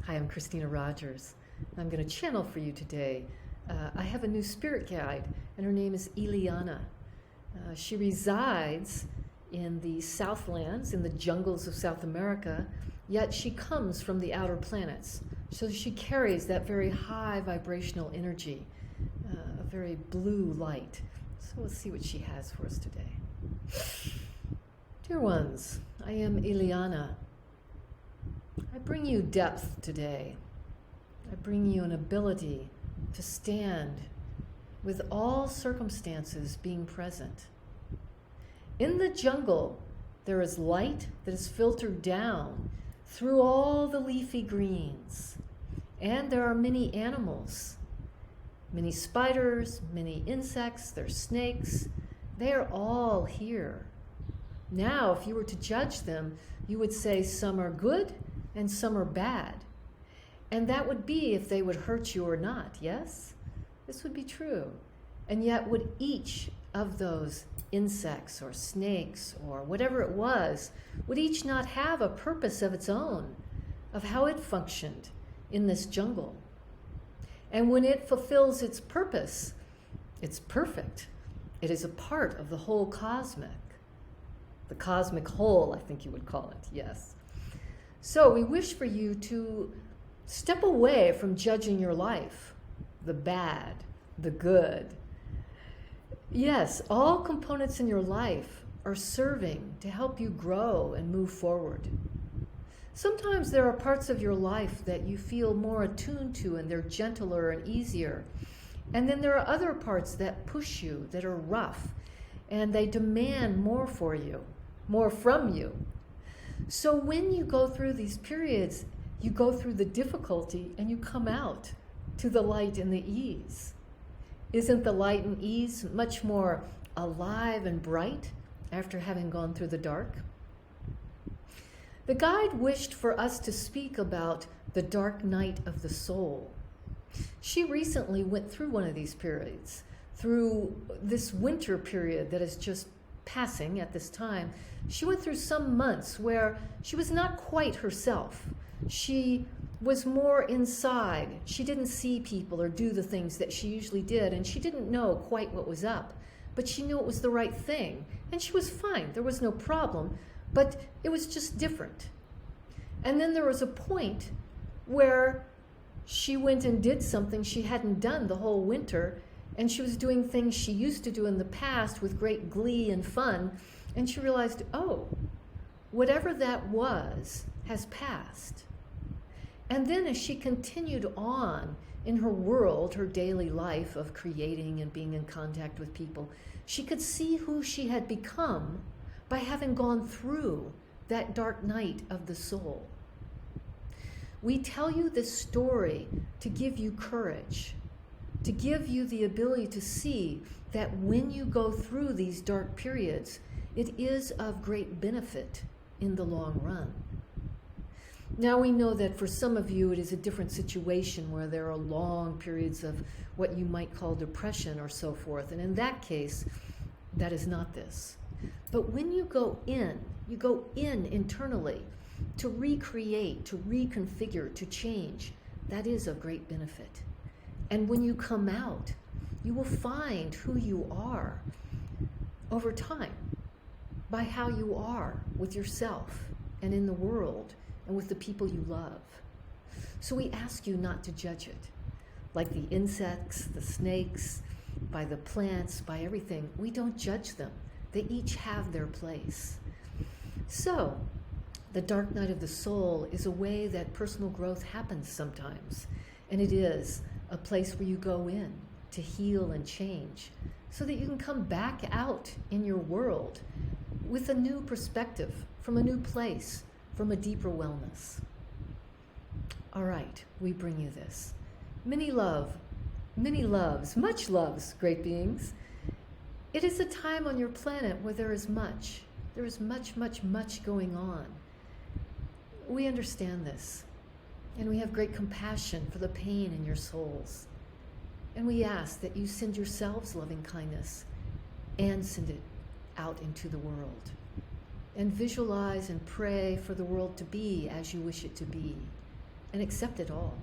Hi, I'm Kristina Rogers. I'm going to channel for you today. I have a new spirit guide, and her name is Iliana. She resides in the Southlands, in the jungles of South America, yet she comes from the outer planets. So she carries that very high vibrational energy, a very blue light. So let's see what she has for us today. Dear ones, I am Iliana. I bring you depth today. I bring you an ability to stand with all circumstances being present. In the jungle, there is light that is filtered down through all the leafy greens. And there are many animals, many spiders, many insects, there's snakes. They are all here. Now, if you were to judge them, you would say some are good and some are bad. And that would be if they would hurt you or not, yes? This would be true. And yet would each of those insects or snakes or whatever it was, would each not have a purpose of its own, of how it functioned in this jungle? And when it fulfills its purpose, it's perfect. It is a part of the whole cosmic. The cosmic whole, I think you would call it, yes. So we wish for you to step away from judging your life, the bad, the good. Yes, all components in your life are serving to help you grow and move forward. Sometimes there are parts of your life that you feel more attuned to and they're gentler and easier. And then there are other parts that push you, that are rough, and they demand more for you, more from you. So when you go through these periods, you go through the difficulty and you come out to the light and the ease. Isn't the light and ease much more alive and bright after having gone through the dark? The guide wished for us to speak about the dark night of the soul. She recently went through one of these periods, through this winter period that is just passing at this time. She went through some months where she was not quite herself. She was more inside. She didn't see people or do the things that she usually did, and she didn't know quite what was up, but she knew it was the right thing, and she was fine. There was no problem, but it was just different. And then there was a point where she went and did something she hadn't done the whole winter, and she was doing things she used to do in the past with great glee and fun, and she realized, oh, whatever that was has passed. And then as she continued on in her world, her daily life of creating and being in contact with people, she could see who she had become by having gone through that dark night of the soul. We tell you this story to give you courage, to give you the ability to see that when you go through these dark periods, it is of great benefit in the long run. Now we know that for some of you it is a different situation where there are long periods of what you might call depression or so forth, and in that case, that is not this. But when you go in internally to recreate, to reconfigure, to change, that is of great benefit. And when you come out, you will find who you are over time by how you are with yourself and in the world and with the people you love. So we ask you not to judge it. Like the insects, the snakes, by the plants, by everything, we don't judge them. They each have their place. So the dark night of the soul is a way that personal growth happens sometimes. And it is a place where you go in to heal and change so that you can come back out in your world with a new perspective, from a new place, from a deeper wellness. All right, we bring you this. Many loves, much loves, great beings. It is a time on your planet where there is much. There is much, much, much going on. We understand this, and we have great compassion for the pain in your souls. And we ask that you send yourselves loving kindness and send it out into the world. And visualize and pray for the world to be as you wish it to be. and accept it all.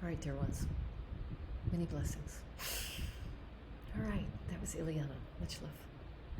All right, dear ones. Many blessings. All right, that was Iliana. Much love.